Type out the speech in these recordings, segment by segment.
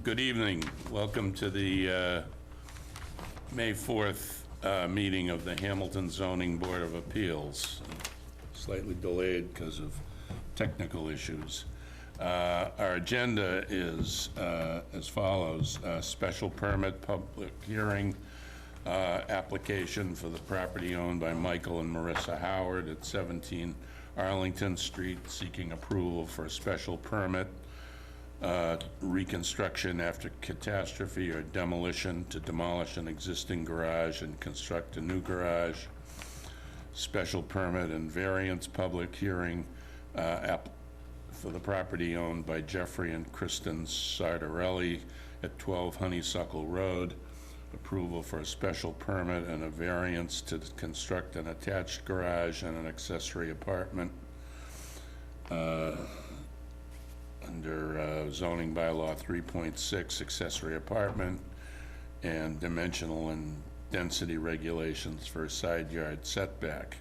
Good evening. Welcome to the May 4th meeting of the Hamilton Zoning Board of Appeals. Slightly delayed because of technical issues. Our agenda is as follows. Special permit public hearing application for the property owned by Michael and Marissa Howard at 17 Arlington Street, seeking approval for a special permit reconstruction after catastrophe or demolition to demolish an existing garage and construct a new garage. Special permit and variance public hearing for the property owned by Jeffrey and Kristen Sardarelli at 12 Honeysuckle Road. Approval for a special permit and a variance to construct an attached garage and an accessory apartment under zoning bylaw 3.6, accessory apartment, and dimensional and density regulations for a side yard setback.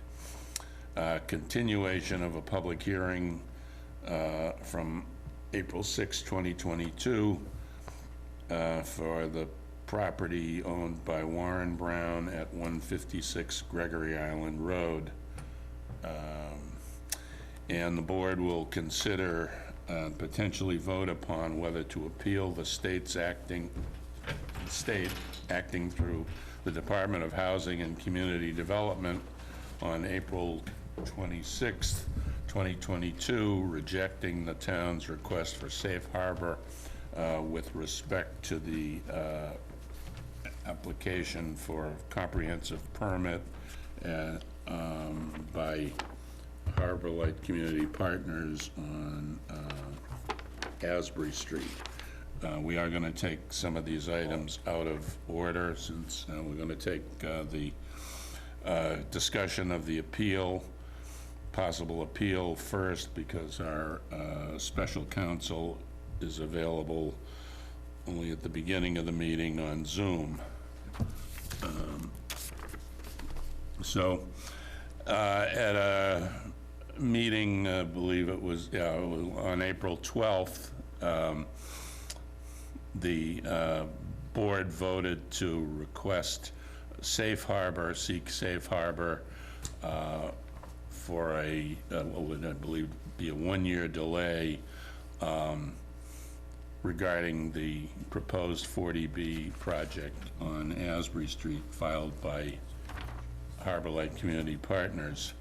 Continuation of a public hearing from April 6, 2022 for the property owned by Warren Brown at 156 Gregory Island Road. And the board will consider potentially vote upon whether to appeal the state acting through the Department of Housing and Community Development on April 26th, 2022, rejecting the town's request for safe harbor with respect to the application for comprehensive permit by Harbor Light Community Partners on Asbury Street. We are going to take some of these items out of order since we're going to take the discussion of the appeal, possible appeal first, because our special counsel is available only at the beginning of the meeting on Zoom. At a meeting, I believe it was on April 12th, the board voted to request safe harbor, seek safe harbor for a, what would I believe be a one-year delay regarding the proposed 40B project on Asbury Street filed by Harbor Light Community Partners.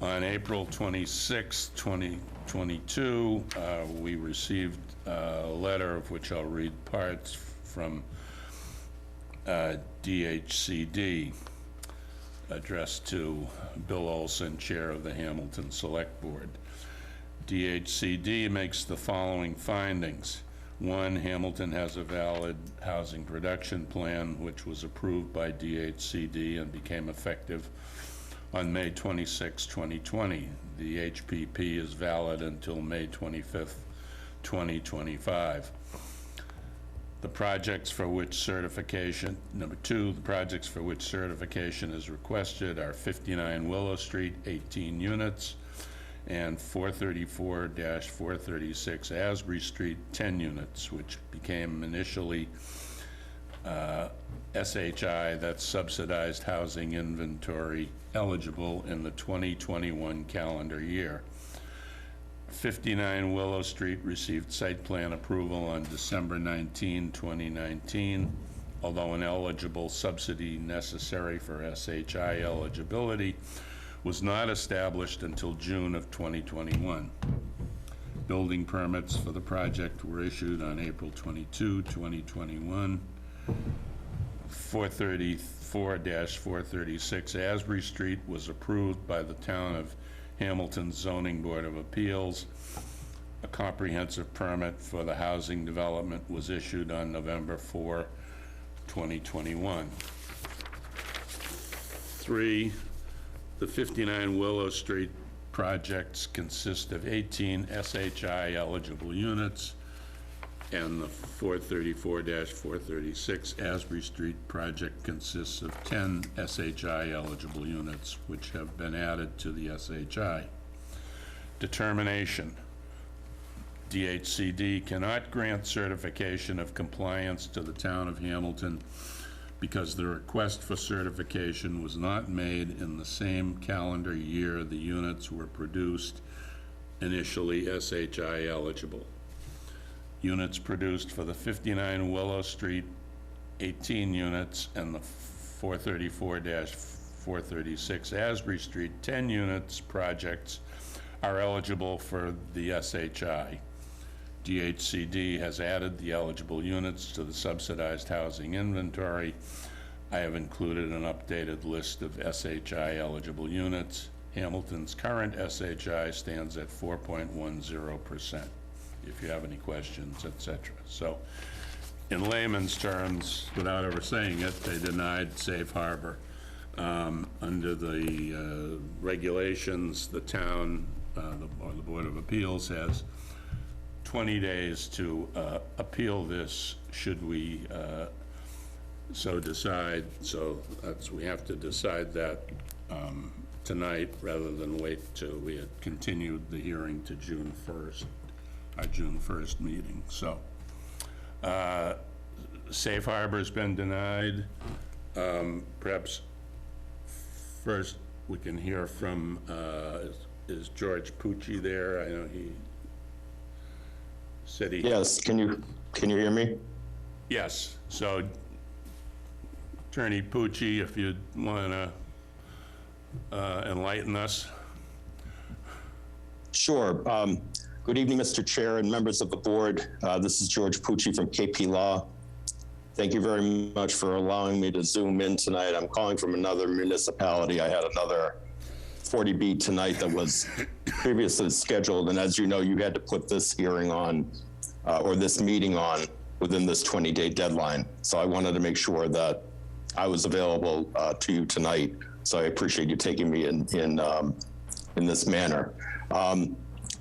On April 26, 2022, we received a letter of which I'll read parts from DHCD, addressed to Bill Olson, Chair of the Hamilton Select Board. DHCD makes the following findings. 1, Hamilton has a valid housing production plan which was approved by DHCD and became effective on May 26, 2020. The HPP is valid until May 25th, 2025. The projects for which certification, number 2, the projects for which certification is requested are 59 Willow Street, 18 units, and 434-436 Asbury Street, 10 units, which became initially SHI, that's subsidized housing inventory, eligible in the 2021 calendar year. 59 Willow Street received site plan approval on December 19, 2019, although an eligible subsidy necessary for SHI eligibility was not established until June of 2021. Building permits for the project were issued on April 22, 2021. 434-436 Asbury Street was approved by the Town of Hamilton Zoning Board of Appeals. A comprehensive permit for the housing development was issued on November 4, 2021. 3, the 59 Willow Street projects consist of 18 SHI eligible units, and the 434-436 Asbury Street project consists of 10 SHI eligible units, which have been added to the SHI. Determination. DHCD cannot grant certification of compliance to the town of Hamilton because the request for certification was not made in the same calendar year the units were produced, initially SHI eligible. Units produced for the 59 Willow Street, 18 units, and the 434-436 Asbury Street, 10 units projects are eligible for the SHI. DHCD has added the eligible units to the subsidized housing inventory. I have included an updated list of SHI eligible units. Hamilton's current SHI stands at 4.10%. If you have any questions, etc. So, in layman's terms, without ever saying it, they denied safe harbor. Under the regulations, the town, or the Board of Appeals has 20 days to appeal this, should we so decide. So we have to decide that tonight rather than wait till we had continued the hearing to June 1st, our June 1st meeting. So safe harbor's been denied. Perhaps first we can hear from, is George Pucci there? I know he said he... Yes, can you hear me? Yes, so Attorney Pucci, if you'd want to enlighten us. Sure. Good evening, Mr. Chair and members of the board. This is George Pucci from KP Law. Thank you very much for allowing me to Zoom in tonight. I'm calling from another municipality. I had another 40B tonight that was previously scheduled, and as you know, you had to put this hearing on, or this meeting on, within this 20-day deadline. So I wanted to make sure that I was available to you tonight. So I appreciate you taking me in this manner.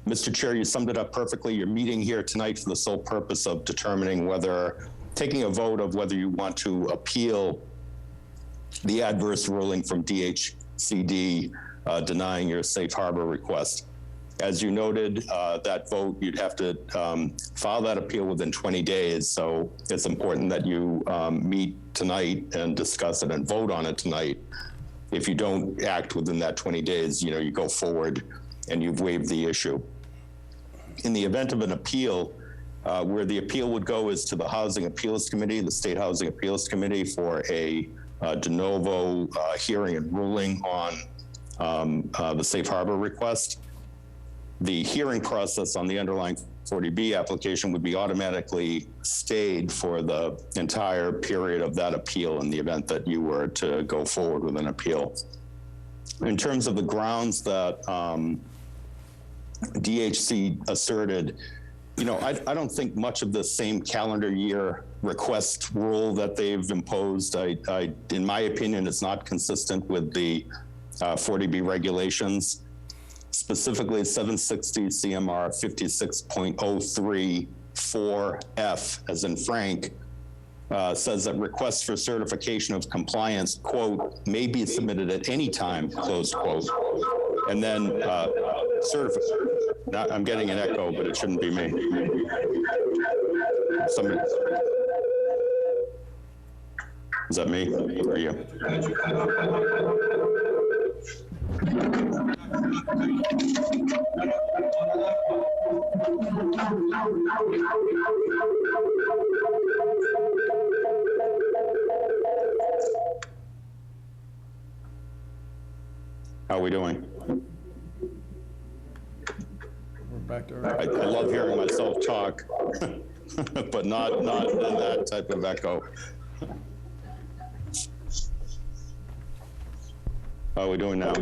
Mr. Chair, you summed it up perfectly. You're meeting here tonight for the sole purpose of determining taking a vote of whether you want to appeal the adverse ruling from DHCD denying your safe harbor request. As you noted, that vote, you'd have to file that appeal within 20 days. So it's important that you meet tonight and discuss it and vote on it tonight. If you don't act within that 20 days, you go forward and you've waived the issue. In the event of an appeal, where the appeal would go is to the Housing Appeals Committee, the State Housing Appeals Committee, for a de novo hearing and ruling on the safe harbor request. The hearing process on the underlying 40B application would be automatically stayed for the entire period of that appeal in the event that you were to go forward with an appeal. In terms of the grounds that DHC asserted, I don't think much of the same calendar year request rule that they've imposed. In my opinion, it's not consistent with the 40B regulations. Specifically, 760 CMR 56.03(4)F, as in Frank, says that requests for certification of compliance, quote, may be submitted at any time, close quote. And then I'm getting an echo, but it shouldn't be me. Somebody. Is that me or you? How are we doing? We're back to I love hearing myself talk, but not in that type of echo. How are we doing now?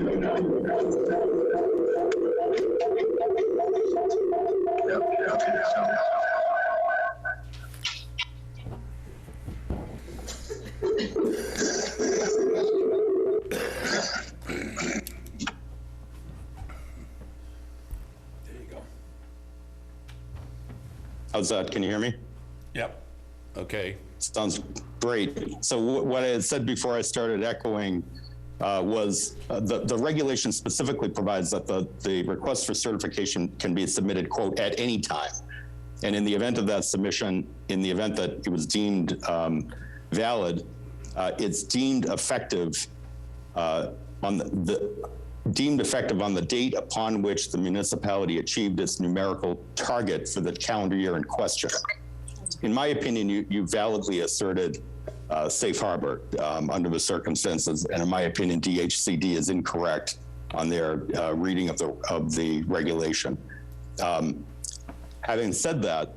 How's that? Can you hear me? Yep. Okay. Sounds great. So what I had said before I started echoing was the regulation specifically provides that the request for certification can be submitted, quote, at any time. And in the event of that submission, in the event that it was deemed valid, it's deemed effective on deemed effective on the date upon which the municipality achieved its numerical target for the calendar year in question. In my opinion, you validly asserted safe harbor under the circumstances, and in my opinion, DHCD is incorrect on their reading of the regulation. Having said that,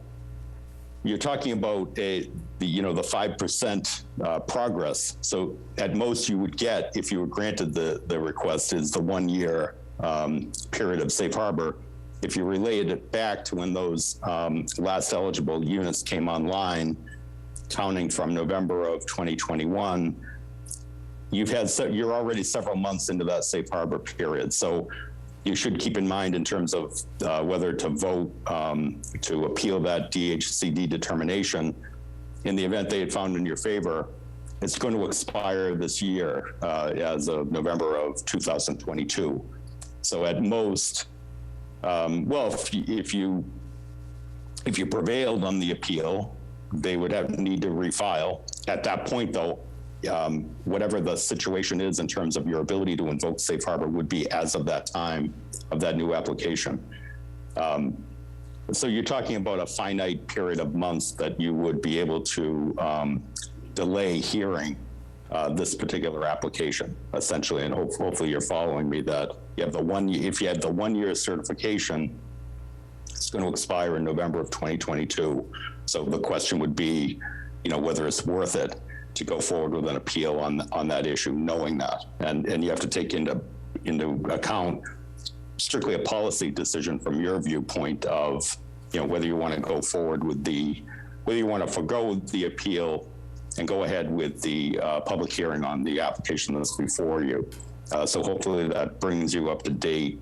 you're talking about the 5% progress. So at most you would get, if you were granted the request, is the 1 year period of safe harbor. If you related it back to when those last eligible units came online, counting from November of 2021, you're already several months into that safe harbor period. So you should keep in mind in terms of whether to vote to appeal that DHCD determination. In the event they had found in your favor, it's going to expire this year as of November of 2022. So at most, if you prevailed on the appeal, they would need to refile. At that point, though, whatever the situation is in terms of your ability to invoke safe harbor would be as of that time of that new application. So you're talking about a finite period of months that you would be able to delay hearing this particular application, essentially. And hopefully you're following me that you have if you had the 1 year certification, it's going to expire in November of 2022. So the question would be, whether it's worth it to go forward with an appeal on that issue, knowing that. And you have to take into account strictly a policy decision from your viewpoint of, whether you want to go forward with whether you want to forgo the appeal and go ahead with the public hearing on the application that's before you. So hopefully that brings you up to date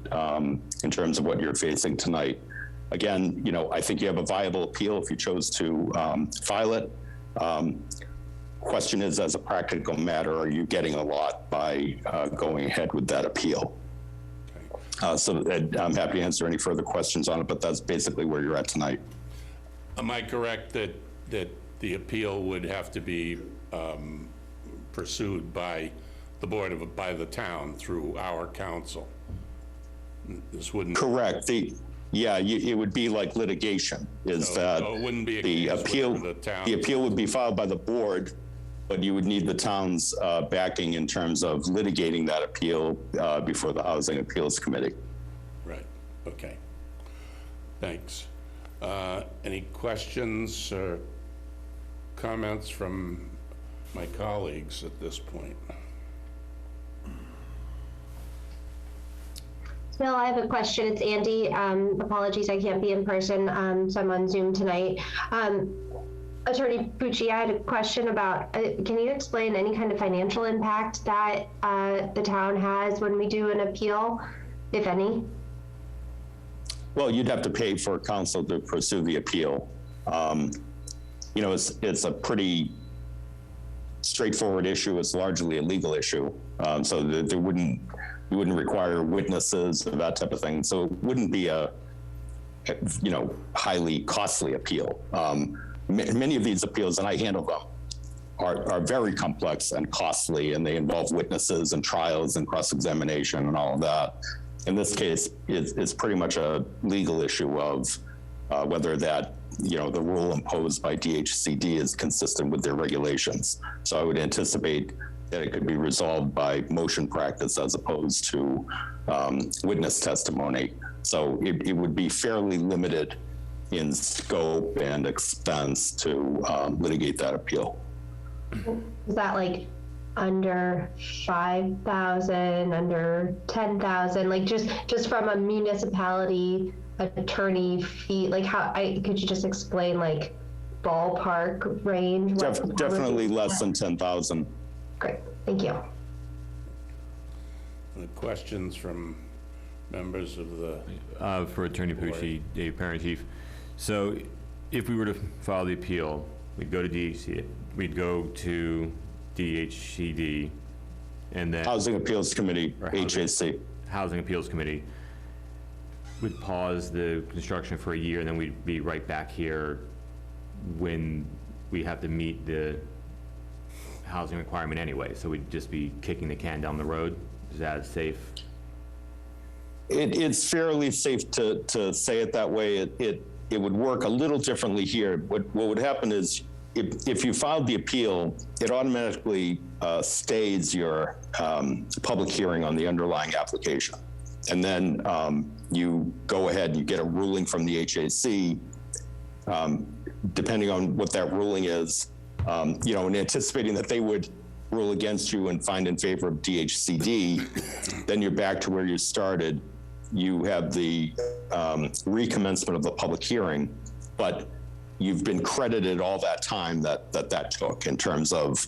in terms of what you're facing tonight. Again, I think you have a viable appeal if you chose to file it. Question is, as a practical matter, are you getting a lot by going ahead with that appeal? So I'm happy to answer any further questions on it, but that's basically where you're at tonight. Am I correct that the appeal would have to be pursued by the town through our council? This wouldn't. Correct. It would be like litigation. It wouldn't be the appeal. The appeal would be filed by the board, but you would need the town's backing in terms of litigating that appeal before the Housing Appeals Committee. Right. Okay. Thanks. Any questions or comments from my colleagues at this point? Bill, I have a question. It's Andy. Apologies, I can't be in person, so I'm on Zoom tonight. Attorney Pucci, I had a question about, can you explain any kind of financial impact that the town has when we do an appeal, if any? Well, you'd have to pay for counsel to pursue the appeal. It's a pretty straightforward issue. It's largely a legal issue. So you wouldn't require witnesses or that type of thing. So it wouldn't be a, highly costly appeal. Many of these appeals, and I handle them, are very complex and costly, and they involve witnesses and trials and cross-examination and all of that. In this case, it's pretty much a legal issue of whether that, the rule imposed by DHCD is consistent with their regulations. So I would anticipate that it could be resolved by motion practice as opposed to witness testimony. So it would be fairly limited in scope and expense to litigate that appeal. Is that like under 5,000, under 10,000, like just from a municipality attorney fee, like could you just explain like ballpark range? Definitely less than 10,000. Great, thank you. Any questions from members of the for Attorney Pucci, Dave Parent Chief. So if we were to file the appeal, we'd go to DHC, we'd go to DHCD, and then Housing Appeals Committee, HAC. Housing Appeals Committee. would pause the construction for a year, and then we'd be right back here when we have to meet the housing requirement anyway. So we'd just be kicking the can down the road. Is that safe? It's fairly safe to say it that way. It would work a little differently here. What would happen is if you filed the appeal, it automatically stays your public hearing on the underlying application. And then you go ahead and you get a ruling from the HAC. Depending on what that ruling is, and anticipating that they would rule against you and find in favor of DHCD, then you're back to where you started. You have the recommencement of the public hearing, but you've been credited all that time that took in terms of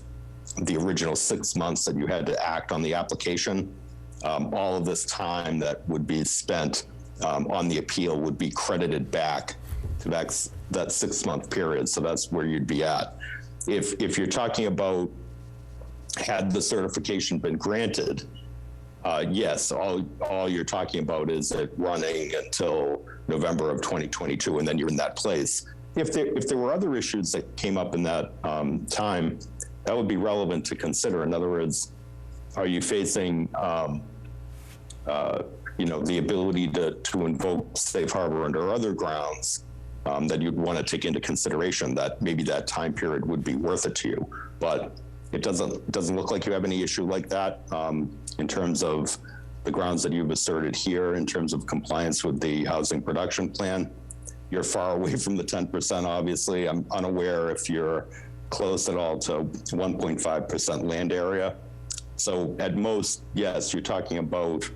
the original 6 months that you had to act on the application. All of this time that would be spent on the appeal would be credited back to that 6 month period. So that's where you'd be at. If you're talking about had the certification been granted, yes, all you're talking about is it running until November of 2022, and then you're in that place. If there were other issues that came up in that time, that would be relevant to consider. In other words, are you facing, the ability to invoke safe harbor under other grounds that you'd want to take into consideration? That maybe that time period would be worth it to you, but it doesn't look like you have any issue like that in terms of the grounds that you've asserted here in terms of compliance with the housing production plan. You're far away from the 10%, obviously. I'm unaware if you're close at all to 1.5% land area. So at most, yes, you're talking about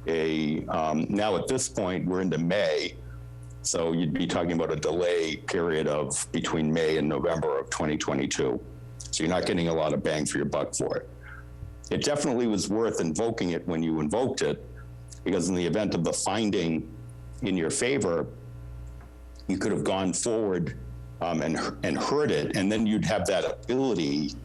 now at this point, we're into May. So you'd be talking about a delay period of between May and November of 2022. So you're not getting a lot of bang for your buck for it. It definitely was worth invoking it when you invoked it, because in the event of the finding in your favor, you could have gone forward and heard it, and then you'd have that ability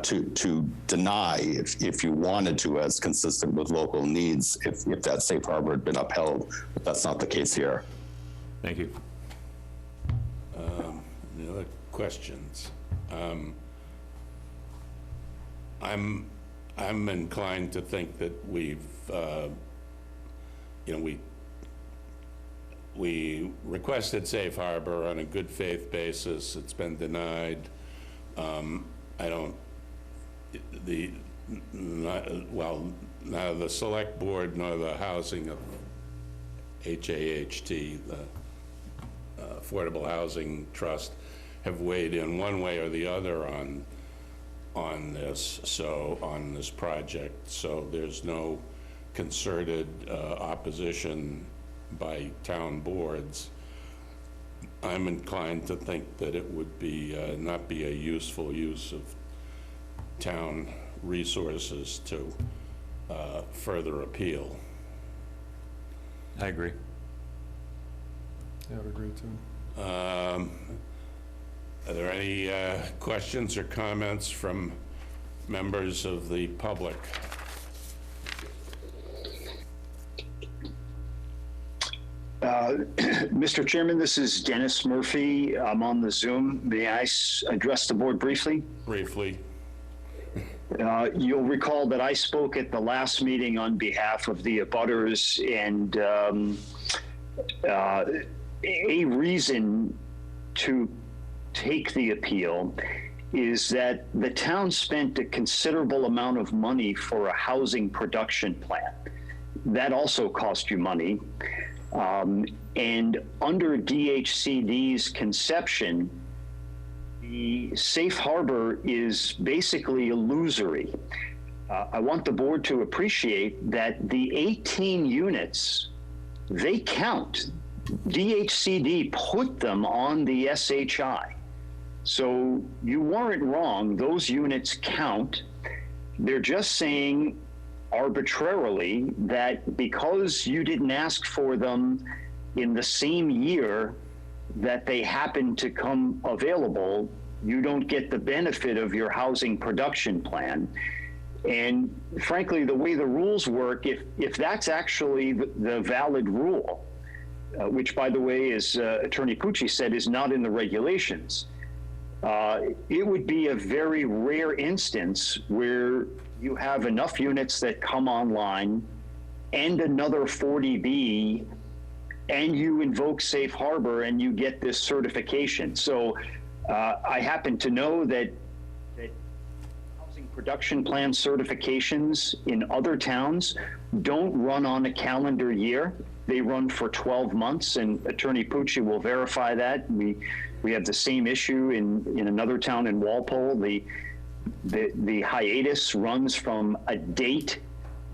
to deny if you wanted to, as consistent with local needs, if that safe harbor had been upheld. But that's not the case here. Thank you. Any other questions? I'm inclined to think that we requested safe harbor on a good faith basis. It's been denied. Neither the select board nor the housing of HAHT, the Affordable Housing Trust, have weighed in one way or the other on this project. So there's no concerted opposition by town boards. I'm inclined to think that it would be not be a useful use of town resources to further appeal. I agree. Yeah, I would agree too. Are there any questions or comments from members of the public? Mr. Chairman, this is Dennis Murphy. I'm on the Zoom. May I address the board briefly? Briefly. You'll recall that I spoke at the last meeting on behalf of the abutters, and a reason to take the appeal is that the town spent a considerable amount of money for a housing production plan. That also cost you money. And under DHCD's conception, the safe harbor is basically illusory. I want the board to appreciate that the 18 units, they count. DHCD put them on the SHI. So you weren't wrong, those units count. They're just saying arbitrarily that because you didn't ask for them in the same year that they happen to come available, you don't get the benefit of your housing production plan. And frankly, the way the rules work, if that's actually the valid rule, which by the way, as Attorney Pucci said, is not in the regulations, it would be a very rare instance where you have enough units that come online and another 40B, and you invoke safe harbor and you get this certification. So I happen to know that housing production plan certifications in other towns don't run on a calendar year. They run for 12 months, and Attorney Pucci will verify that. We have the same issue in another town in Walpole. The hiatus runs from a date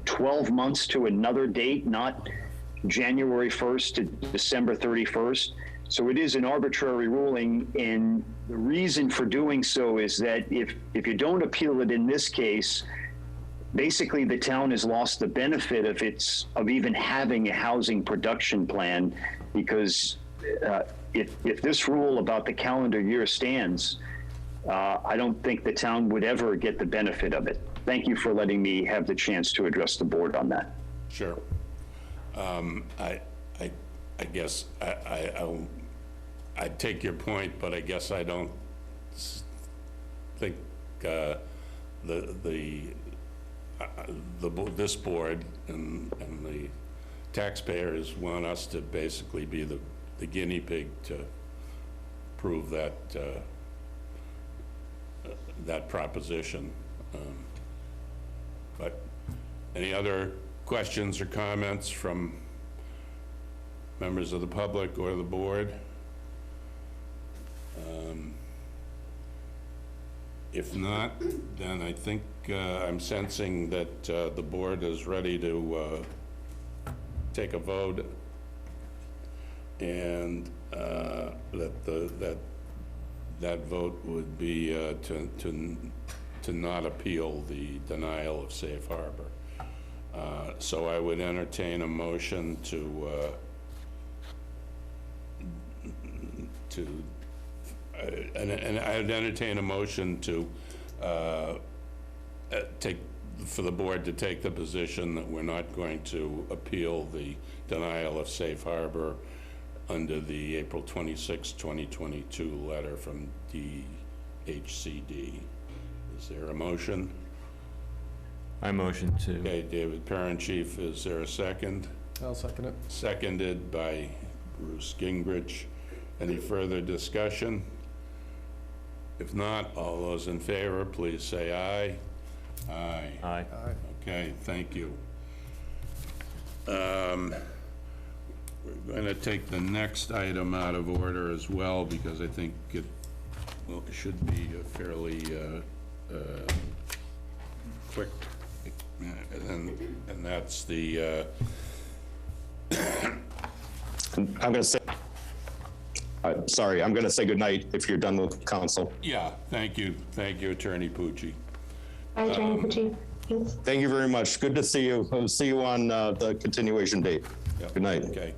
12 months to another date, not January 1st to December 31st. So it is an arbitrary ruling, and the reason for doing so is that if you don't appeal it in this case, basically the town has lost the benefit of even having a housing production plan, because if this rule about the calendar year stands, I don't think the town would ever get the benefit of it. Thank you for letting me have the chance to address the board on that. Sure. I guess I take your point, but I guess I don't think this board and the taxpayers want us to basically be the guinea pig to prove that that proposition. But any other questions or comments from members of the public or the board? If not, then I think I'm sensing that the board is ready to take a vote, and that vote would be to not appeal the denial of safe harbor. So I would entertain a motion and I'd entertain a motion to for the board to take the position that we're not going to appeal the denial of safe harbor under the April 26, 2022 letter from DHCD. Is there a motion? I motion to. Okay, David Parent-Chief, is there a second? I'll second it. Seconded by Bruce Gingrich. Any further discussion? If not, all those in favor, please say aye. Aye. Aye. Aye. Okay, thank you. We're going to take the next item out of order as well, because I think it should be a fairly quick, and that's the I'm going to say, sorry, I'm going to say goodnight if you're done with council. yeah, thank you, Attorney Pucci. Hi, Attorney Pucci. Thanks. Thank you very much. Good to see you. I'll see you on the continuation date. Yep. Good night. Okay.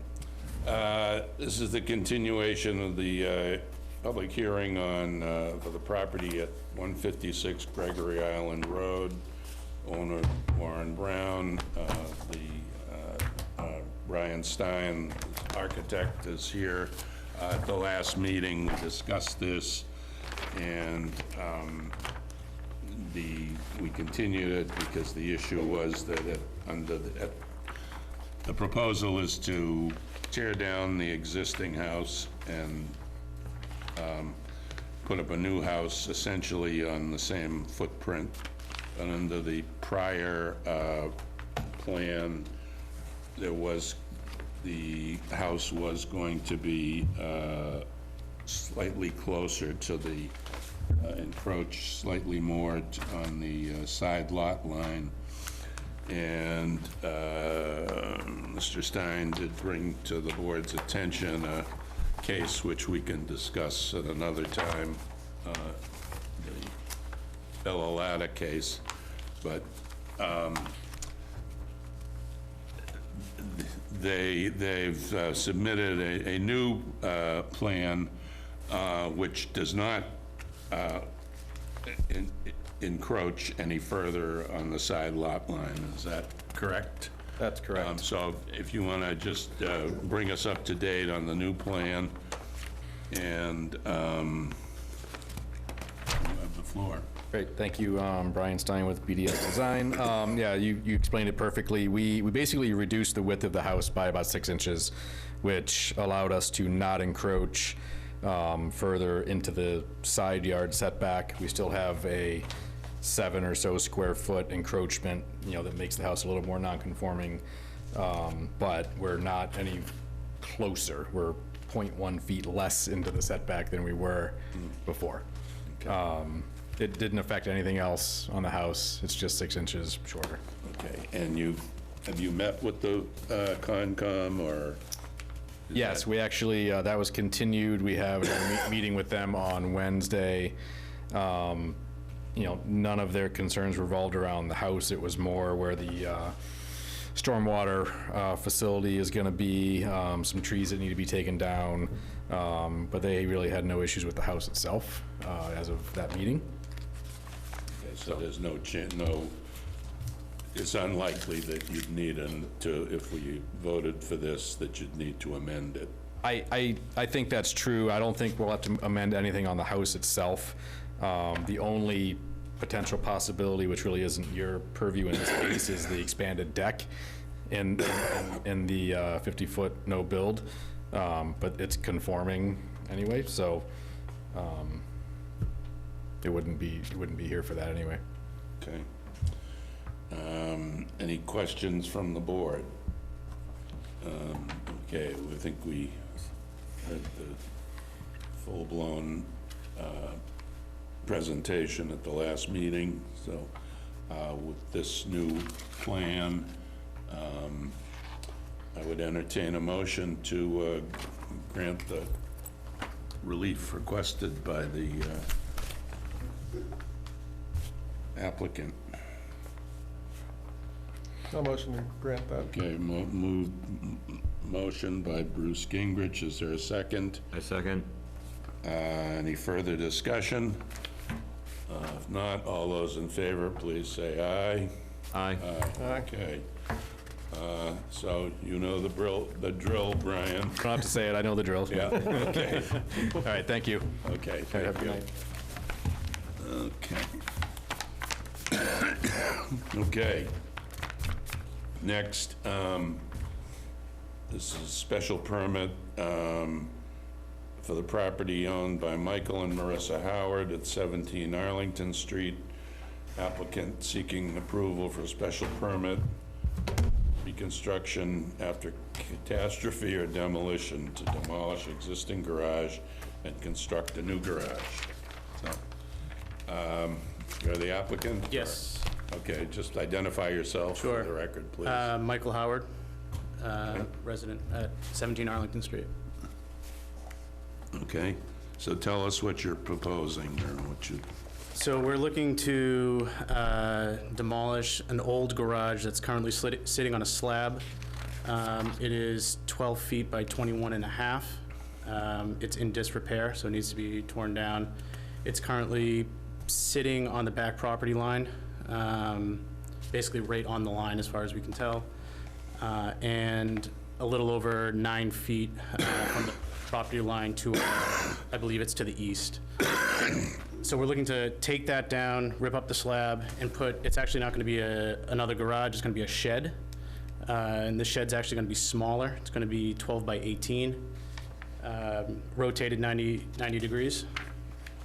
This is the continuation of the public hearing on for the property at 156 Gregory Island Road. Owner Warren Brown, Brian Stein, architect, is here. At the last meeting, we discussed this, and we continued it because the issue was that the proposal is to tear down the existing house and put up a new house essentially on the same footprint. And under the prior plan, the house was going to be slightly closer to the, encroach slightly more on the side lot line. And Mr. Stein did bring to the board's attention a case which we can discuss at another time, the Bella Latta case. But they've submitted a new plan which does not encroach any further on the side lot line. Is that correct? That's correct. So if you want to just bring us up to date on the new plan, and you have the floor. Great, thank you, Brian Stein with BDS Design. Yeah, you explained it perfectly. We basically reduced the width of the house by about 6 inches, which allowed us to not encroach further into the side yard setback. We still have a 7 or so square foot encroachment, that makes the house a little more non-conforming, but we're not any closer. We're 0.1 feet less into the setback than we were before. It didn't affect anything else on the house. It's just 6 inches shorter. Okay, and have you met with the Concom, or? Yes, we actually, that was continued. We have a meeting with them on Wednesday. None of their concerns revolved around the house. It was more where the stormwater facility is gonna be, some trees that need to be taken down. But they really had no issues with the house itself as of that meeting. Okay, so there's no, it's unlikely that you'd need if we voted for this, that you'd need to amend it. I think that's true. I don't think we'll have to amend anything on the house itself. The only potential possibility, which really isn't your purview in this case, is the expanded deck in the 50-foot no build, but it's conforming anyway, so it wouldn't be here for that anyway. Okay. Any questions from the board? Okay, I think we had the full-blown presentation at the last meeting, so with this new plan, I would entertain a motion to grant the relief requested by the applicant. No motion to grant that. Okay, motion by Bruce Gingrich. Is there a second? A second. Any further discussion? If not, all those in favor, please say aye. Aye. Aye. Okay. So you know the drill, Brian. Don't have to say it, I know the drill. Yeah, okay. All right, thank you. Okay, Have a thank good you. night. Okay. Okay. Next, this is a special permit for the property owned by Michael and Marissa Howard at 17 Arlington Street. Applicant seeking approval for a special permit, reconstruction after catastrophe or demolition to demolish existing garage and construct a new garage. So, you're the applicant? or- Yes. Okay, just identify yourself for Sure. the record, please. Michael Howard, resident at 17 Arlington Street. Okay, so tell us what you're proposing, or what you, So we're looking to demolish an old garage that's currently sitting on a slab. It is 12 feet by 21 and a half. It's in disrepair, so it needs to be torn down. It's currently sitting on the back property line, basically right on the line as far as we can tell, and a little over 9 feet from the property line to, I believe it's to the east. So we're looking to take that down, rip up the slab, and it's actually not going to be another garage, it's going to be a shed. And the shed's actually going to be smaller. It's going to be 12 by 18, rotated 90 degrees.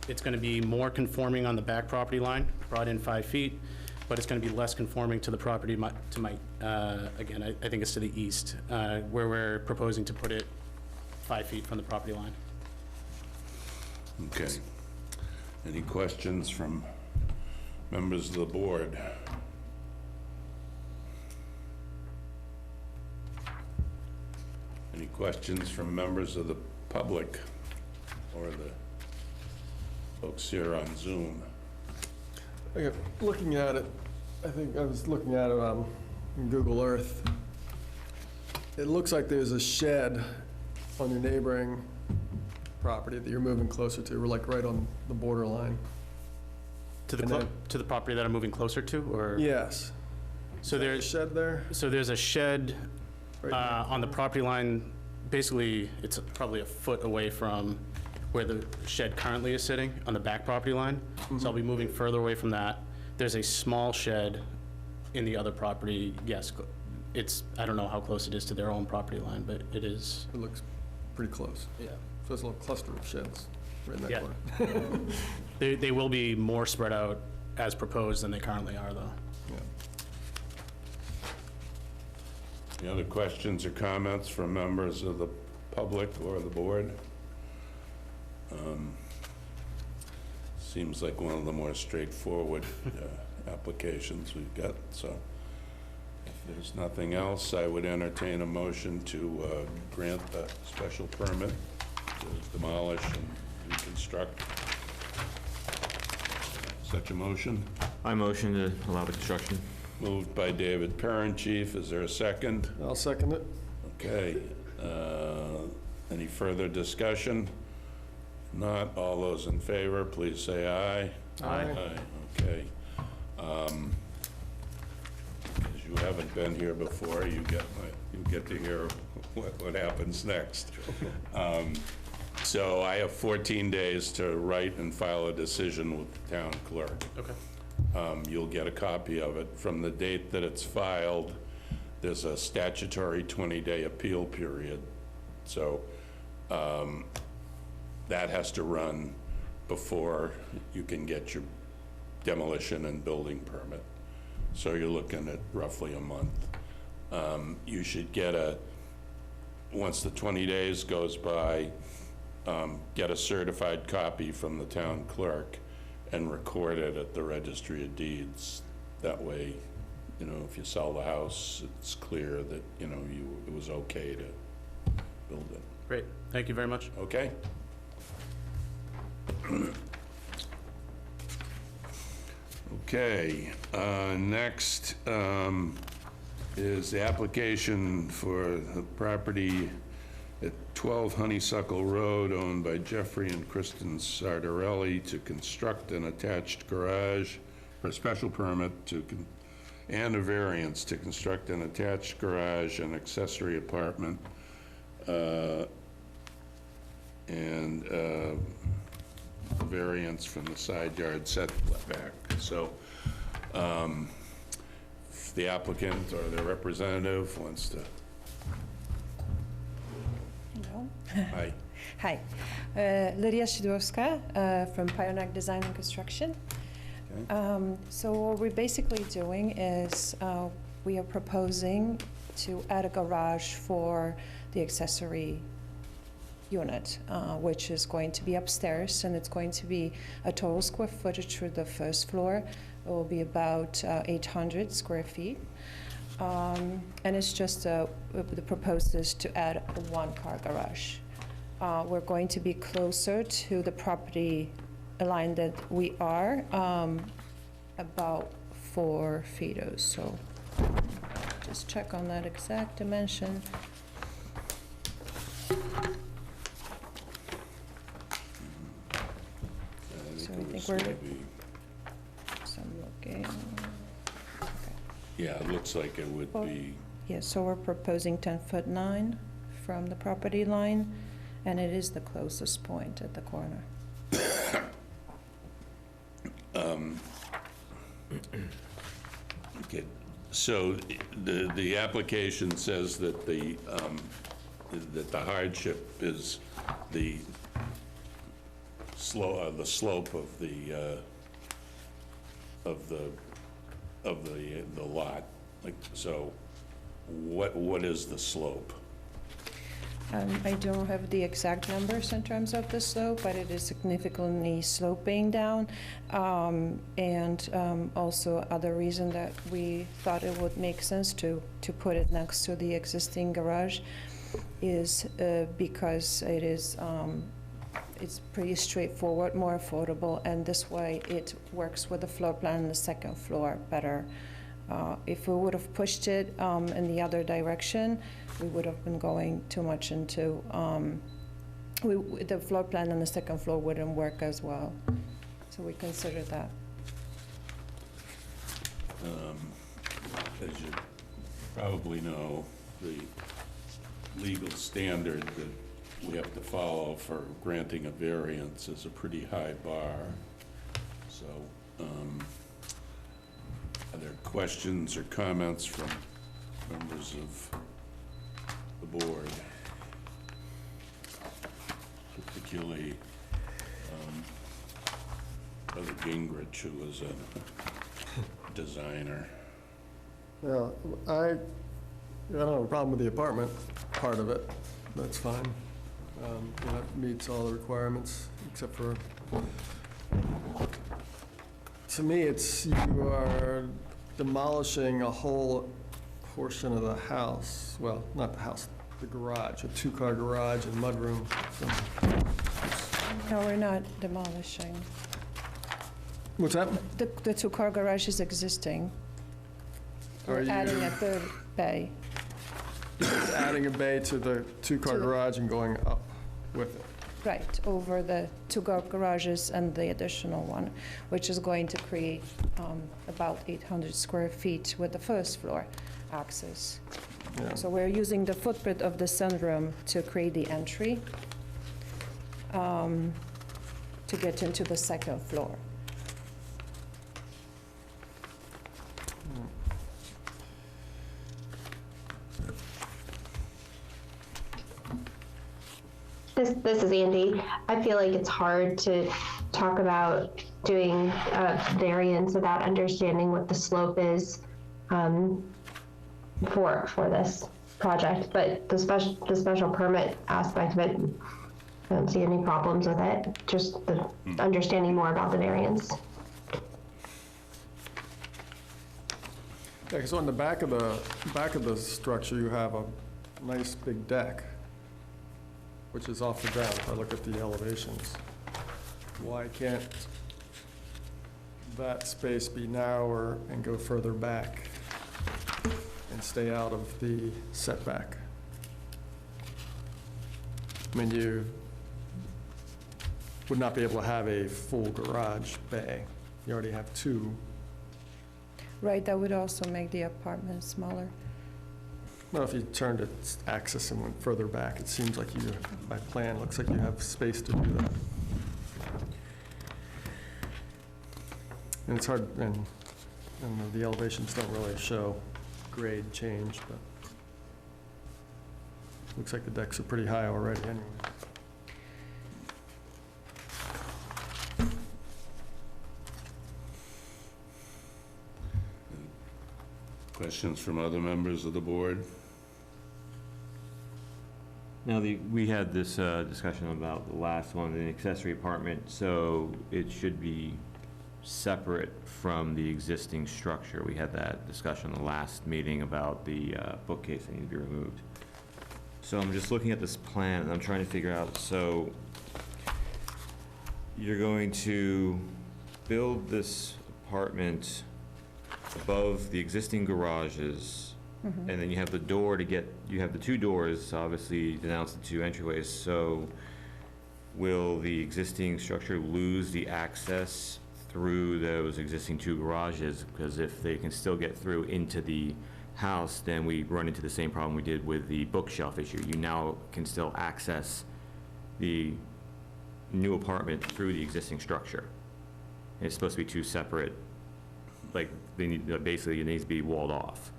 It's going to be more conforming on the back property line, brought in 5 feet, but it's going to be less conforming to the property again, I think it's to the east, where we're proposing to put it 5 feet from the property line. okay. Any questions from members of the board? Any questions from members of the public or the folks here on Zoom? Okay, looking at it, I think I was looking at it on Google Earth. It looks like there's a shed on your neighboring property that you're moving closer to. We're like right on the borderline. To the, And then- to the property that I'm moving closer to, or? Yes. So There's a there's, shed there? so there's a shed Right on the property line. Basically, it's probably a foot away from where the shed currently is sitting, on the back property line. So I'll be moving further away from that. There's a small shed in the other property. Yes, it's, I don't know how close it is to their own property line, but it is. It looks pretty close. Yeah. So there's a little cluster of sheds right in that Yeah. corner. They will be more spread out as proposed than they currently are, though. Yeah. Any other questions or comments from members of the public or the board? Seems like one of the more straightforward applications we've got, so if there's nothing else, I would entertain a motion to grant the special permit to demolish and reconstruct. Such a motion? I motion to allow the construction. Moved by David Perrin, Chief. Is there a second? I'll second it. Okay. Any further discussion? Not. All those in favor, please say aye. Aye. Okay. As you haven't been here before, you get to hear what happens next. So I have 14 days to write and file a decision with the town clerk. Okay. You'll get a copy of it. From the date that it's filed, there's a statutory 20-day appeal period. So that has to run before you can get your demolition and building permit. So you're looking at roughly a month. You should get once the 20 days goes by, get a certified copy from the town clerk and record it at the registry of deeds. That way, if you sell the house, it's clear that, it was okay to build it. Great. Thank you very much. Okay? Okay, next is the application for the property at 12 Honeysuckle Road, owned by Jeffrey and Kristen Sardarelli, to construct an attached garage for a special permit and a variance to construct an attached garage and accessory apartment, and a variance from the side yard setback. So if the applicant or their representative wants to. Hello. Hi. Hi. Lydia Shidowska from Pioneer Design and Construction. Okay. So what we're basically doing is we are proposing to add a garage for the accessory unit, which is going to be upstairs, and it's going to be a total square footage for the first floor. It will be about 800 square feet. And it's just the proposal is to add a one-car garage. We're going to be closer to the property line that we are, about 4 feet or so. Just check on that exact dimension. So I think we're, so I'm looking, Yeah, it looks like it would be, yeah, so we're proposing 10-foot 9 from the property line, and it is the closest point at the corner. okay. So the application says that the hardship is the slope of the lot. Like, so what is the slope? I don't have the exact numbers in terms of the slope, but it is significantly sloping down. And also other reason that we thought it would make sense to put it next to the existing garage is because it is, it's pretty straightforward, more affordable, and this way it works with the floor plan on the second floor better. If we would have pushed it in the other direction, we would have been going too much into, the floor plan on the second floor wouldn't work as well. So we considered that. As you probably know, the legal standard that we have to follow for granting a variance is a pretty high bar. So, are there questions or comments from members of the board? Particularly Brother Gingrich, who was a designer. Yeah, I don't have a problem with the apartment part of it. That's fine. That meets all the requirements, except for, to me, it's, you are demolishing a whole portion of the house. Well, not the house, the garage, a two-car garage and mudroom. So, No, we're not demolishing. what's that? The two-car garage is existing. Are We're you adding a third bay. adding a bay to the two-car garage and going up with it? Right, over the two-car garages and the additional one, which is going to create about 800 square feet with the first floor access. Yeah. So we're using the footprint of the sunroom to create the entry to get into the second floor. This is Andy. I feel like it's hard to talk about doing a variance without understanding what the slope is for this project. But the special permit aspect of it, I don't see any problems with it. Just the understanding more about the variance. Yeah, because on the back of the structure, you have a nice big deck, which is off the ground if I look at the elevations. Why can't that space be narrower and go further back and stay out of the setback? I mean, you would not be able to have a full garage bay. You already have two. Right, that would also make the apartment smaller. Well, if you turned its axis and went further back, it seems like you, by plan, looks like you have space to do that. And it's hard, and I don't know, the elevations don't really show grade change, but looks like the decks are pretty high already anyway. Questions from other members of the board? Now, we had this discussion about the last one, the accessory apartment, so it should be separate from the existing structure. We had that discussion in the last meeting about the bookcase that needs to be removed. So I'm just looking at this plan, and I'm trying to figure out, so you're going to build this apartment above the existing garages, and then you have the door to get, you have the two doors, obviously, denounce the two entryways, so will the existing structure lose the access through those existing two garages? Because if they can still get through into the house, then we run into the same problem we did with the bookshelf issue. You now can still access the new apartment through the existing structure. It's supposed to be two separate, like, they need, basically it needs to be walled off.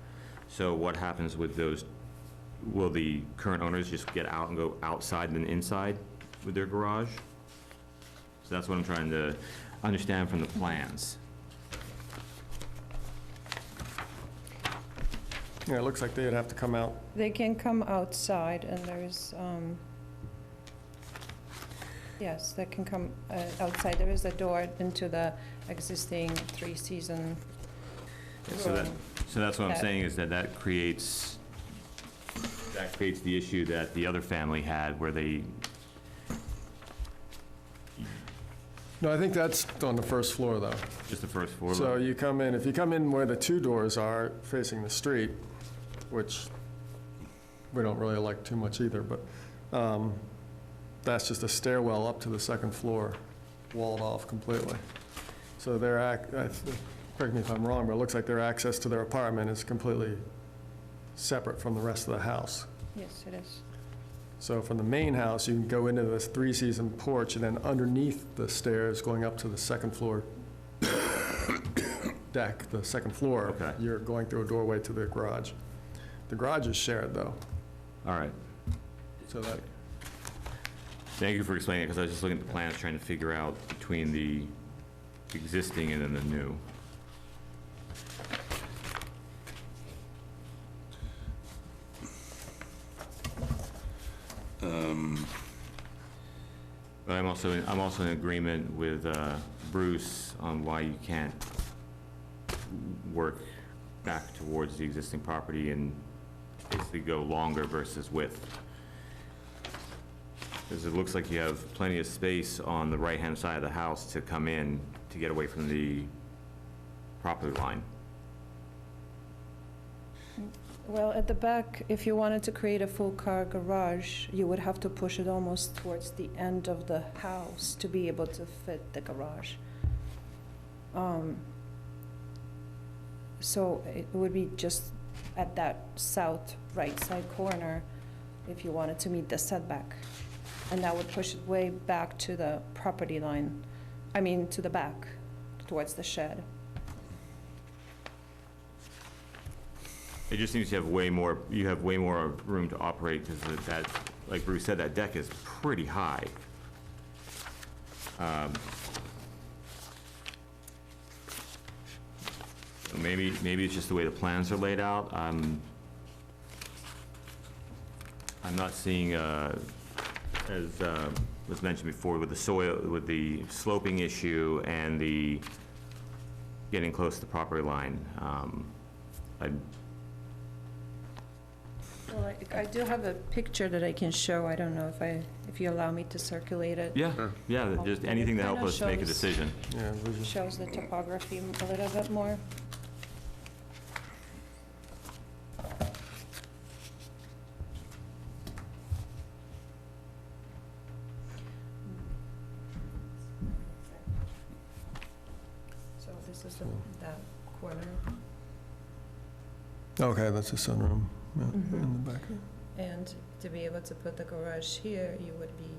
So what happens with those? Will the current owners just get out and go outside and then inside with their garage? So that's what I'm trying to understand from the plans. Yeah, it looks like they'd have to come out. They can come outside, and there's, yes, they can come outside. There is a door into the existing three-season So room. that's what I'm that- saying, is that creates the issue that the other family had, where they, No, I think that's on the first floor, though. just the first floor. So you come in, if you come in where the two doors are facing the street, which we don't really like too much either, but that's just a stairwell up to the second floor, walled off completely. So correct me if I'm wrong, but it looks like their access to their apartment is completely separate from the rest of the house. Yes, it is. So from the main house, you can go into this three-season porch, and then underneath the stairs, going up to the second floor deck, the second floor, Okay. you're going through a doorway to the garage. The garage is shared, though, All right. so that, Thank you for explaining it, because I was just looking at the plans, trying to figure out between the existing and then the new. But I'm also in agreement with Bruce on why you can't work back towards the existing property and basically go longer versus width. Because it looks like you have plenty of space on the right-hand side of the house to come in to get away from the property line. Well, at the back, if you wanted to create a full-car garage, you would have to push it almost towards the end of the house to be able to fit the garage. So it would be just at that south right side corner if you wanted to meet the setback. And that would push it way back to the property line, I mean, to the back, towards the shed. It just seems you have way more room to operate, because that, like Bruce said, that deck is pretty high. Maybe it's just the way the plans are laid out. I'm not seeing, as was mentioned before, with the soil, with the sloping issue and the getting close to the property line. Well, I do have a picture that I can show. I don't know if you allow me to circulate it. Yeah, just anything to help Kinda us make a shows- decision. yeah, vision. Shows the topography a little bit more. So this is that corner. Okay, that's a sunroom, yeah, in the back. And to be able to put the garage here, you would be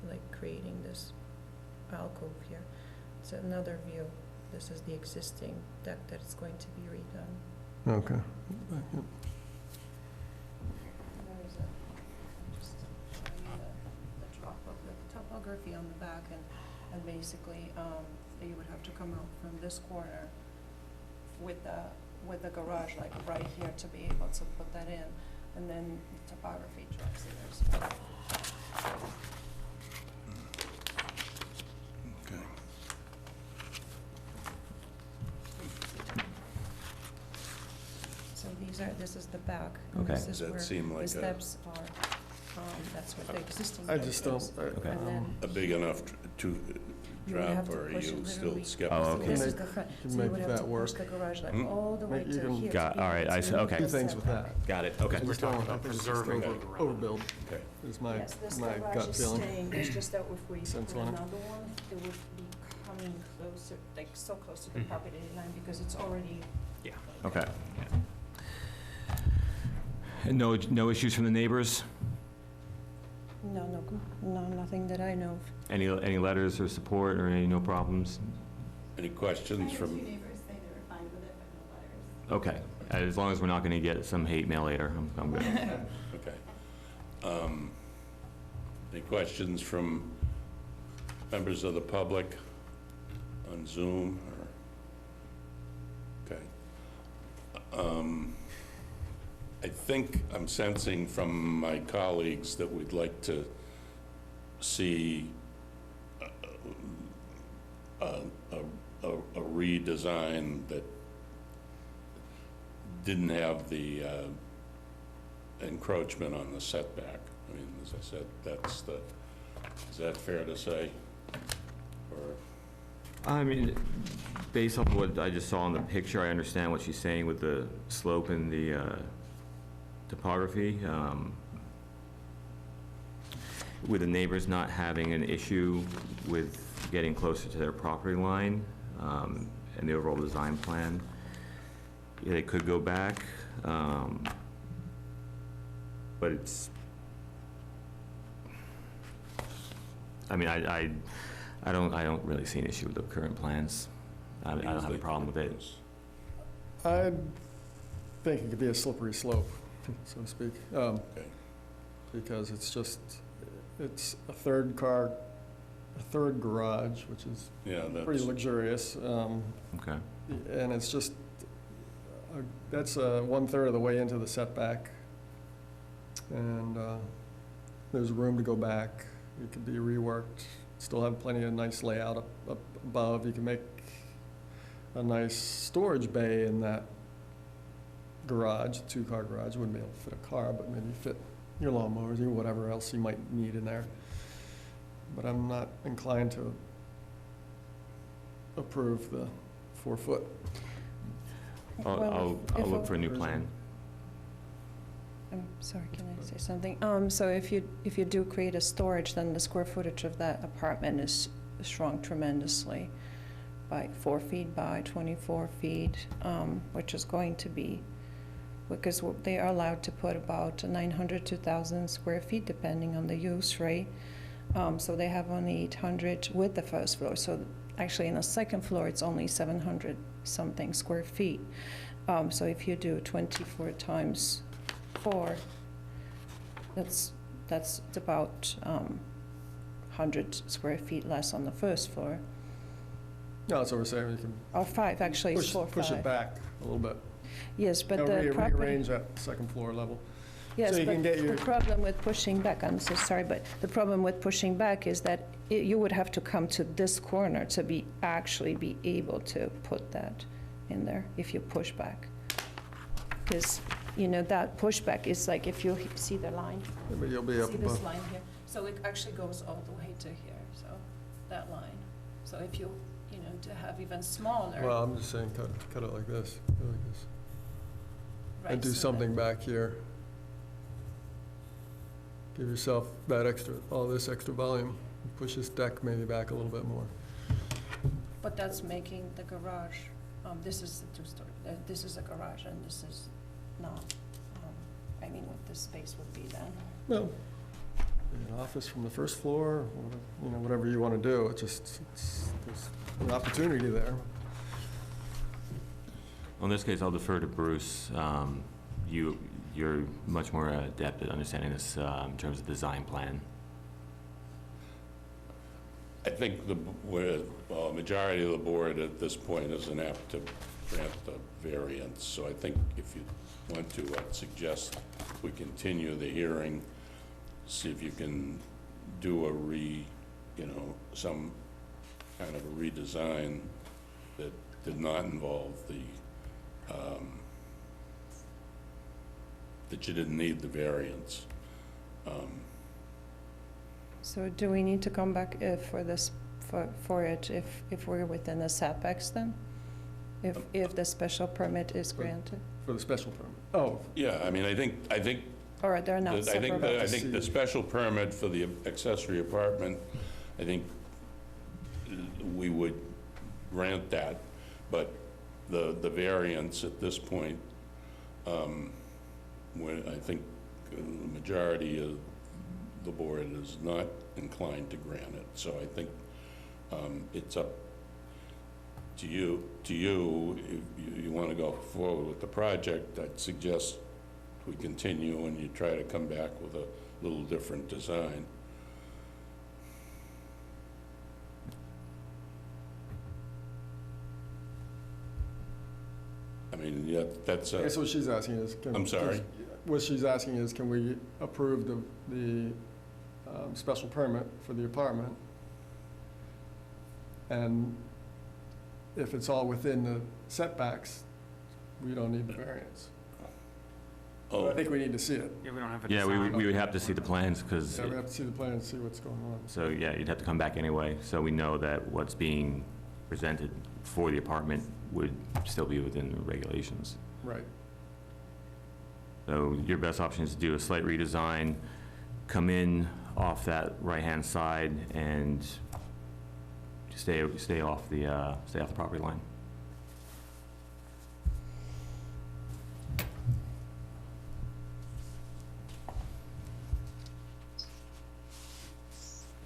like creating this alcove here. It's another view. This is the existing deck that is going to be redone. Okay. Back, yep. There's a, just showing you the drop of the topography on the back, and basically, you would have to come out from this corner with the garage, like right here, to be able to put that in, and then the topography drops there as well. Okay. So this is the back. and Okay. This Does is that where seem like the a- steps are. That's what the existing. I deck just don't, is. Okay. And then A big enough to you would have drop, to or are push it you still literally. skeptical? Oh, okay. This is Make- the front, can so you make would have that to push work. the garage like Hmm? all the way Make- to you can- here. Got- to be all right, able I to see, meet okay. two the things with setback. that. Got it, okay. We're talking about preserving overbuild, Okay. is my, Yes, this my garage gut is feeling. staying, it's just that if we put Sense on it. another one, it would be coming closer, like so close to the property line, because it's already. Yeah, okay. And no issues from the neighbors? No, nothing that I know of. Any letters or support, or no problems? Any questions from, Two neighbors say they were fine with it, but no letters. Okay, as long as we're not gonna get some hate mail later, I'm good. okay. Any questions from members of the public on Zoom, or? Okay. I think I'm sensing from my colleagues that we'd like to see a redesign that didn't have the encroachment on the setback. I mean, as I said, is that fair to say? Or, I mean, based on what I just saw in the picture, I understand what she's saying with the slope and the topography. With the neighbors not having an issue with getting closer to their property line, and the overall design plan. Yeah, they could go back, but it's, I mean, I don't really see an issue with the current plans. I don't have a problem with it. I think it could be a slippery slope, so to speak. Because it's a third garage, which is Yeah, pretty luxurious. Okay. And it's just, that's 1/3 of the way into the setback. And there's room to go back. It could be reworked, still have plenty of nice layout up above. You can make a nice storage bay in that garage, two-car garage. Wouldn't be able to fit a car, but maybe fit your lawnmowers or whatever else you might need in there. But I'm not inclined to approve the 4-foot. I'll look for a new plan. I'm sorry, can I say something? So if you do create a storage, then the square footage of that apartment is shrunk tremendously by 4 feet by 24 feet, which is going to be, because they are allowed to put about 900 to 1,000 square feet, depending on the use, right? So they have only 800 with the first floor. So actually, in the second floor, it's only 700 something square feet. So if you do 24 times 4, that's about 100 square feet less on the first floor. No, so we're saying you can Or 5, actually, it's 4, 5. push it back a little bit. Yes, but No, the property... rearrange that second floor level. Yes, So you but can get the your- problem with pushing back, I'm so sorry, but the problem with pushing back is that you would have to come to this corner to actually be able to put that in there if you push back. Because, that pushback is like if you see the line, But you'll be up see this above. line here? So it actually goes all the way to here, so that line. So if you, to have even smaller. Well, I'm just saying, cut it like this, go like this. right, And do so that- something back here. Give yourself all this extra volume. Push this deck maybe back a little bit more. But that's making the garage, this is the two-story, this is a garage and this is not, what the space would be then. Well, an office from the first floor, whatever you want to do, there's an opportunity there. Well, in this case, I'll defer to Bruce. You're much more adept at understanding this in terms of design plan. I think the majority of the board at this point is apt to grant the variance. So I think if you want to suggest we continue the hearing, see if you can do some kind of a redesign that did not involve that you didn't need the variance. So do we need to come back for this, for it, if we're within the setbacks then? If the special permit is granted? For the special permit. Oh, Yeah, I think Or they're not I separate? think the special permit for the accessory apartment, I think we would grant that, but the variance at this point, when I think the majority of the board is not inclined to grant it. So I think it's up to you. If you want to go forward with the project, I'd suggest we continue and you try to come back with a little different design. Yeah, that's I guess what she's asking is. I'm sorry? What she's asking is, can we approve the special permit for the apartment? And if it's all within the setbacks, we don't need the variance. I think we need to see it. Yeah, we don't have a Yeah, design. we would have to see the plans, because, Yeah, we have to see the plan and see what's going on. so yeah, you'd have to come back anyway, so we know that what's being presented for the apartment would still be within the regulations. Right. So your best option is to do a slight redesign, come in off that right-hand side, and stay off the property line.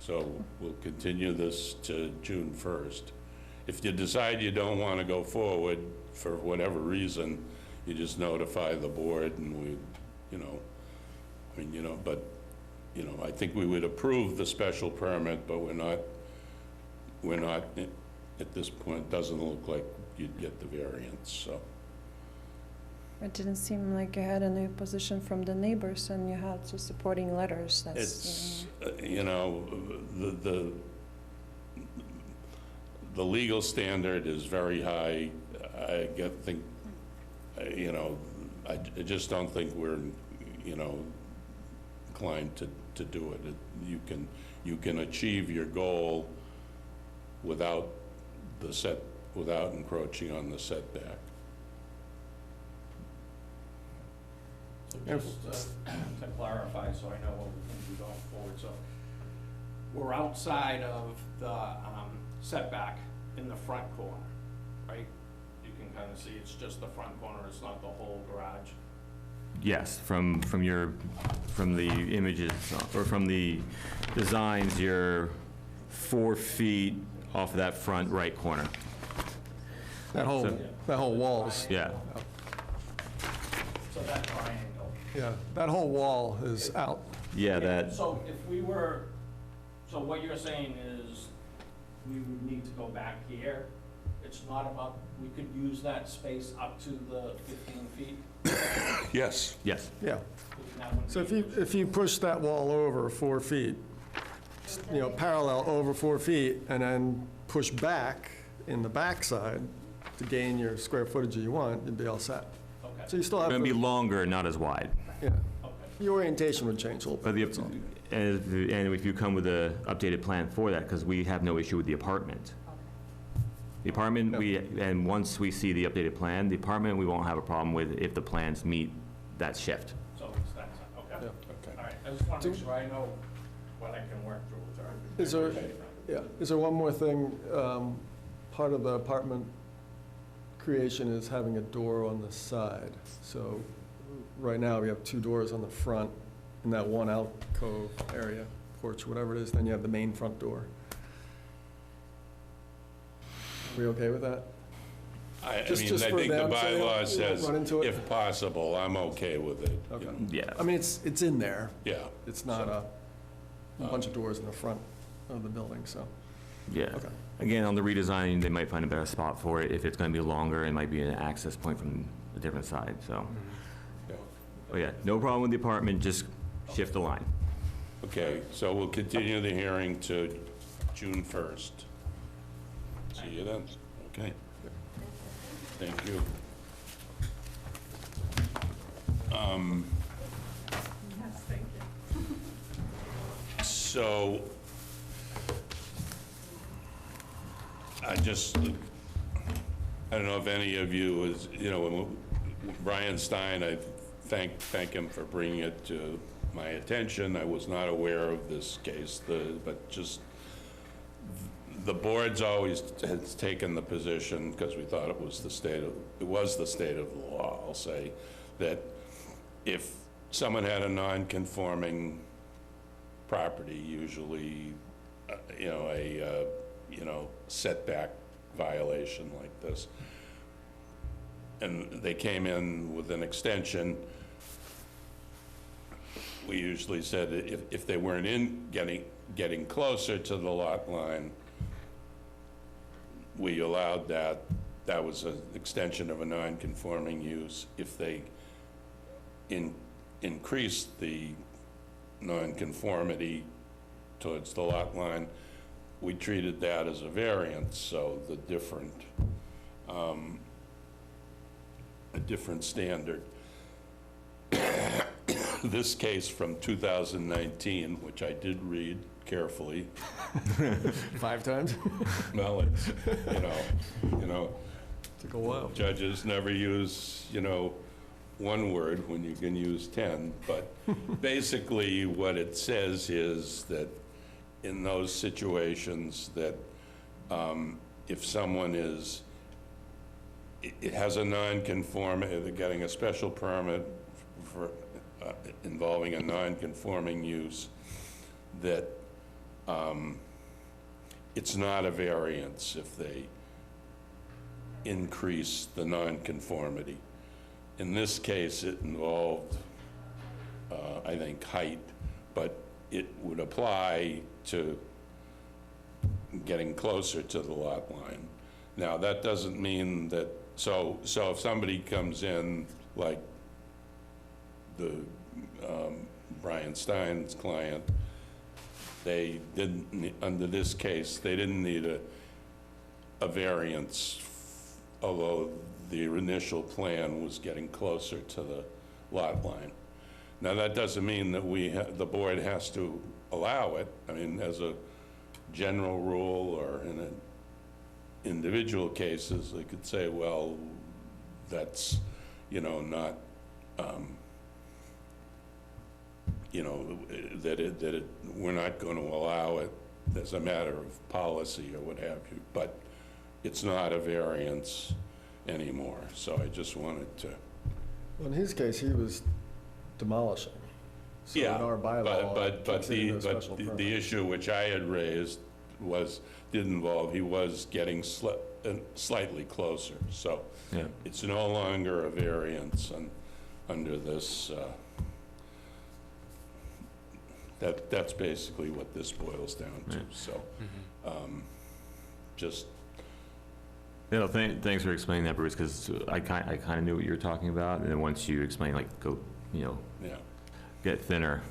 So we'll continue this to June 1st. If you decide you don't want to go forward for whatever reason, you just notify the board and we, I mean, but, I think we would approve the special permit, but we're not, at this point, it doesn't look like you'd get the variance, so. It didn't seem like you had any opposition from the neighbors, and you had some supporting letters. That's, It's, the legal standard is very high. I think, I just don't think we're, inclined to do it. You can achieve your goal without encroaching on the setback. So just to clarify, so I know what we're going to be going forward, so we're outside of the setback in the front corner, right? You can kind of see it's just the front corner, it's not the whole garage. Yes, from the images, or from the designs, you're 4 feet off of that front right corner. That whole wall's, Yeah, So that triangle. yeah, that whole wall is out. yeah, that, So if we were, so what you're saying is we would need to go back here? It's not about, we could use that space up to the 15 feet? Yes. yes. Yeah. That wouldn't So be- if you push that wall over 4 feet, parallel over 4 feet, and then push back in the backside to gain your square footage you want, you'd be all set. So Okay, you still have, It's going to be the- longer, not as wide. yeah, okay. the orientation would change a little But bit. that's all. and if you come with an updated plan for that, because we have no issue with the apartment. The apartment, and once we see the updated plan, the apartment, we won't have a problem with if the plans meet that shift. So it's that, okay. Okay. All right, I just want to make sure I know what I can work through with her. Is there, yeah, is there one more thing? Part of the apartment creation is having a door on the side. So right now, we have 2 doors on the front in that one alcove area, porch, whatever it is, then you have the main front door. We okay with that? I Just mean, I for think the them, so they don't, bylaw says, run into it? if possible, I'm okay with it. Okay. Yeah. I mean, it's in there. Yeah. It's not a bunch of doors in the front of the building, so, Yeah. okay. Again, on the redesign, they might find a better spot for it. If it's going to be longer, it might be an access point from a different side, so. Yeah. But yeah, no problem with the apartment, just shift the line. Okay, so we'll continue the hearing to June 1st. See you then. Okay. Thank you. Yes, thank you. So, I don't know if any of you is, Brian Stein, I thank him for bringing it to my attention. I was not aware of this case, but just, the board's always has taken the position, because we thought it was the state of the law, I'll say, that if someone had a non-conforming property, usually, a setback violation like this, and they came in with an extension, we usually said if they weren't getting closer to the lot line, we allowed that. That was an extension of a non-conforming use. If they increased the non-conformity towards the lot line, we treated that as a variance, so a different standard. This case from 2019, which I did read carefully, 5 times? well, it's, Took a while. judges never use, one word when you can use 10, but basically what it says is that in those situations that if someone it has a non-conforming, they're getting a special permit for involving a non-conforming use, that it's not a variance if they increase the nonconformity. In this case, it involved, I think, height, but it would apply to getting closer to the lot line. Now, that doesn't mean that, so if somebody comes in, like the Brian Stein's client, they didn't, under this case, they didn't need a variance, although the initial plan was getting closer to the lot line. Now, that doesn't mean that the board has to allow it. I mean, as a general rule, or in individual cases, they could say, well, that's, not, that we're not going to allow it as a matter of policy or what have you, but it's not a variance anymore. So I just wanted to. Well, in his case, he was demolishing. So in Yeah, our bylaw, it but kicks into a special the permit. issue which I had raised did involve, he was getting slightly closer. So Yeah. it's no longer a variance under this. That's basically what this boils down to. So just. Yeah, thanks for explaining that, Bruce, because I kind of knew what you were talking about, and then once you explain, like, go, Yeah. get thinner.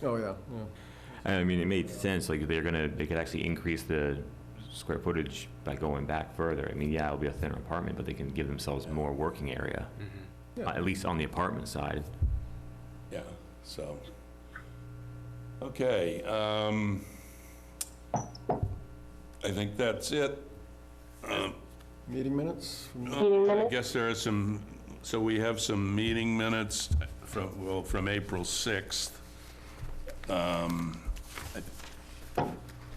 Oh, yeah, yeah. I mean, it made sense, like, they could actually increase the square footage by going back further. I mean, yeah, it'll be a thinner apartment, but they can give themselves more working area, Yeah. at least on the apartment side. Yeah, so, okay, I think that's it. Meeting minutes? I guess there are some, so we have some meeting minutes from April 6th,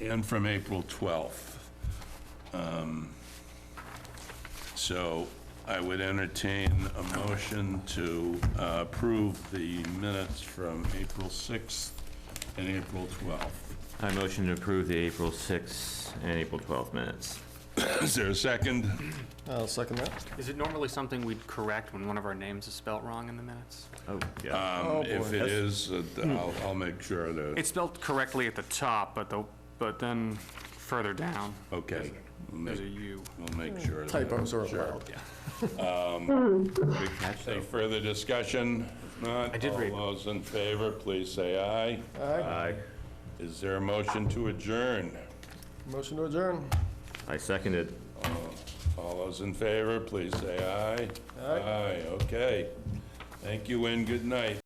and from April 12th. So I would entertain a motion to approve the minutes from April 6th and April 12th. I motion to approve the April 6th and April 12th minutes. Is there a second? I'll second that. Is it normally something we'd correct when one of our names is spelt wrong in the minutes? Oh, yeah. Oh, If boy. it is, I'll make sure that, It's spelled correctly at the top, but then further down, okay. there's a U. We'll make sure. that- Typos are Sure. allowed. Good catch, Any though. further discussion? If not, I did read. all those in favor, please say aye. Aye. Is there a motion to adjourn? Motion to adjourn. I seconded. All those in favor, please say aye. Aye. Aye, okay. Thank you and good night.